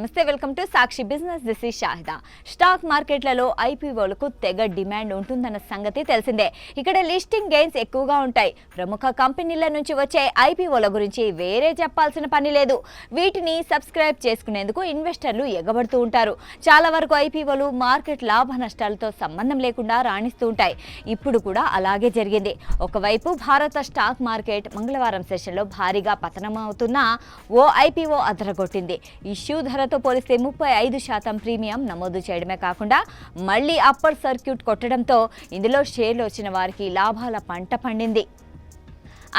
నమస్తే welcome to Sakshi business. This is Shahida. Stock మార్కెట్లలో ఐపీఓలకు తెగ డిమాండ్ ఉంటుందన్న సంగతి తెలిసిందే. ఇక్కడ లిస్టింగ్ గెయిన్స్ ఎక్కువగా ఉంటాయి. ప్రముఖ కంపెనీల నుంచి వచ్చే ఐపీఓల గురించి వేరే చెప్పాల్సిన పని లేదు. వీటిని సబ్స్క్రైబ్ చేసుకునేందుకు ఇన్వెస్టర్లు ఎగబడుతూ ఉంటారు. చాలా వరకు ఐపీఓలు మార్కెట్ లాభ నష్టాలతో సంబంధం లేకుండా రాణిస్తూ ఉంటాయి. ఇప్పుడు కూడా అలాగే జరిగింది. ఒకవైపు భారత స్టాక్ మార్కెట్ మంగళవారం సెషన్లో భారీగా పతనమవుతున్న ఓ ఐపీఓ అదరగొట్టింది. ఇష్యూ ధరతో పోలిస్తే 35% ప్రీమియం నమోదు చేయడమే కాకుండా మళ్లీ అప్పర్ సర్క్యూట్ కొట్టడంతో ఇందులో షేర్లు వచ్చిన వారికి లాభాల పంట పండింది.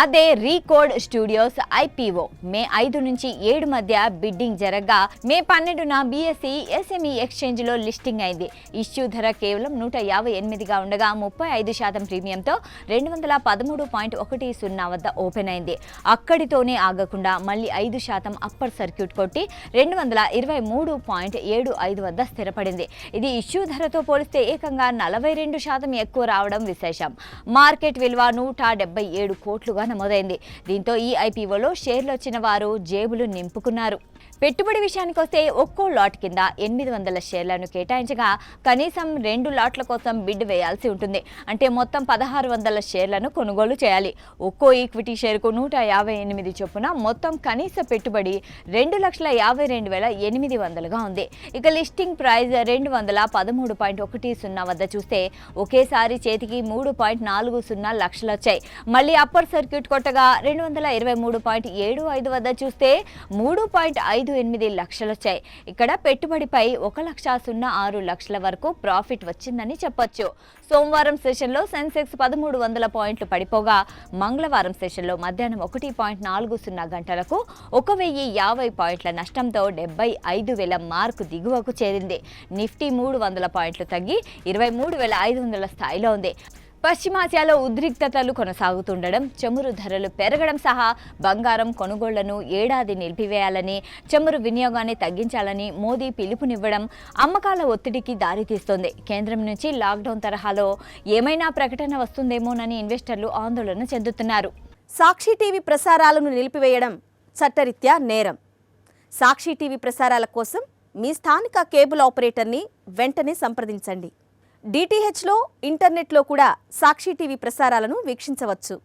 అదే రీకోడ్ స్టూడియోస్ ఐపీఓ మే 5 నుంచి 7 మధ్య బిడ్డింగ్ జరగగా మే 12న బీఎస్ఈ ఎస్ఎంఈ ఎక్స్చేంజ్లో లిస్టింగ్ అయింది. ఇష్యూ ధర కేవలం 158గా ఉండగా 35% ప్రీమియంతో 213.10 వద్ద ఓపెన్ అయింది. అక్కడితోనే ఆగకుండా మళ్లీ 5% అప్పర్ సర్క్యూట్ కొట్టి 223.75 వద్ద స్థిరపడింది. ఇది ఇష్యూ ధరతో పోలిస్తే ఏకంగా 42% ఎక్కువ రావడం విశేషం. మార్కెట్ విలువ 177 కోట్లుగా నమోదైంది. దీంతో ఈ ఐపీఓలో షేర్లు వచ్చిన వారు జేబులు నింపుకున్నారు. పెట్టుబడి విషయానికి వస్తే ఒక్కో లాట్ కింద 800 షేర్లను కేటాయించగా కనీసం 2 లాట్ల కోసం బిడ్ వేయాల్సి ఉంటుంది. అంటే మొత్తం 1600 షేర్లను కొనుగోలు చేయాలి. ఒక్కో ఈక్విటీ షేర్కు 158 చొప్పున మొత్తం కనీస పెట్టుబడి 2,52,800గా ఉంది. ఇక లిస్టింగ్ ప్రైస్ 213.10 వద్ద చూస్తే ఒకేసారి చేతికి 3.40 లక్షలు వచ్చాయి. మళ్ళీ అప్పర్ సర్క్యూట్ కొట్టగా 223.75 వద్ద చూస్తే 3.58 లక్షలు వచ్చాయి. ఇక్కడ పెట్టుబడిపై 1,06 లక్షల వరకు ప్రాఫిట్ వచ్చిందని చెప్పొచ్చు. సోమవారం సెషన్లో సెన్సెక్స్ 1300 పాయింట్లు పడిపోగా మంగళవారం సెషన్లో మధ్యాహ్నం 1.40 గంటలకు 1050 పాయింట్ల నష్టంతో 75,000 మార్కు దిగువకు చేరింది. నిఫ్టీ 300 పాయింట్లు తగ్గి 23,500 స్థాయిలో ఉంది. పశ్చిమాసియాలో ఉద్రిక్తతలు కొనసాగుతుండడం, చమురు ధరలు పెరగడం సహా బంగారం కొనుగోళ్లను ఏడాది నిలిపివేయాలని, చమురు వినియోగాన్ని తగ్గించాలని మోదీ పిలుపునివ్వడం అమ్మకాల ఒత్తిడికి దారితీస్తోంది. కేంద్రం నుంచి లాక్డౌన్ తరహాలో ఏమైనా ప్రకటన వస్తుందేమోనని ఇన్వెస్టర్లు ఆందోళన చెందుతున్నారు. సాక్షి టీవీ ప్రసారాలను నిలిపివేయడం చట్టరీత్యా నేరం. సాక్షి టీవీ ప్రసారాల కోసం మీ స్థానిక కేబుల్ ఆపరేటర్ని వెంటనే సంప్రదించండి. డిటిహెచ్లో, ఇంటర్నెట్లో కూడా సాక్షి టీవీ ప్రసారాలను వీక్షించవచ్చు.